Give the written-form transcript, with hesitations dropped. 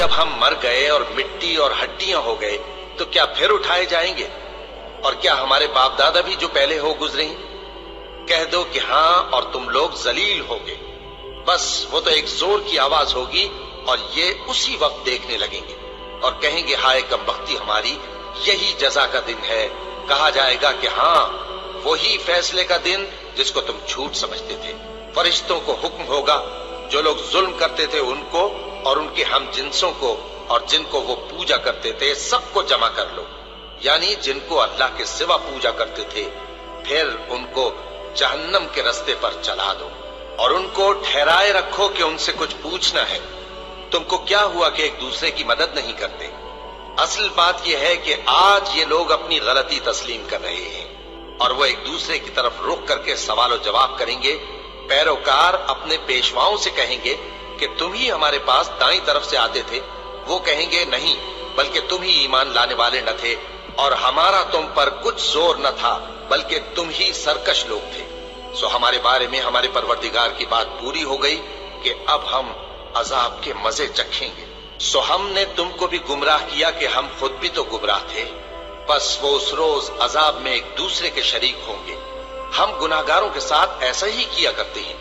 جب ہم مر گئے اور مٹی اور ہڈیاں ہو گئے تو کیا پھر اٹھائے جائیں گے؟ اور کیا ہمارے باپ دادا بھی جو پہلے ہو گزرے ہیں؟ کہہ دو کہ ہاں اور تم لوگ ذلیل ہوگے۔ بس وہ تو ایک زور کی آواز ہوگی اور یہ اسی وقت دیکھنے لگیں گے اور کہیں گے ہائے کمبختی ہماری، یہی جزا کا دن ہے۔ کہا جائے گا کہ ہاں وہی فیصلے کا دن جس کو تم جھوٹ سمجھتے تھے۔ فرشتوں کو حکم ہوگا جو لوگ ظلم کرتے تھے ان کو اور ان کے ہم جنسوں کو اور جن کو وہ پوجا کرتے تھے سب کو جمع کر لو، یعنی جن کو اللہ کے سوا پوجا کرتے تھے، پھر ان کو جہنم کے رستے پر چلا دو اور ان کو ٹھہرائے رکھو کہ ان سے کچھ پوچھنا ہے۔ تم کو کیا ہوا کہ ایک دوسرے کی مدد نہیں کرتے؟ اصل بات یہ ہے کہ آج یہ لوگ اپنی غلطی تسلیم کر رہے ہیں اور وہ ایک دوسرے کی طرف رخ کر کے سوال و جواب کریں گے۔ پیروکار اپنے پیشواؤں سے کہیں گے کہ تم ہی ہمارے پاس دائیں طرف سے آتے تھے۔ وہ کہیں گے نہیں، بلکہ تم ہی ایمان لانے والے نہ تھے اور ہمارا تم پر کچھ زور نہ تھا، بلکہ تم ہی سرکش لوگ تھے۔ سو ہمارے بارے میں ہمارے پروردگار کی بات پوری ہو گئی کہ اب ہم عذاب کے مزے چکھیں گے۔ سو ہم نے تم کو بھی گمراہ کیا کہ ہم خود بھی تو گمراہ تھے، بس وہ اس روز عذاب میں ایک دوسرے کے شریک ہوں گے۔ ہم گناہگاروں کے ساتھ ایسا ہی کیا کرتے ہیں۔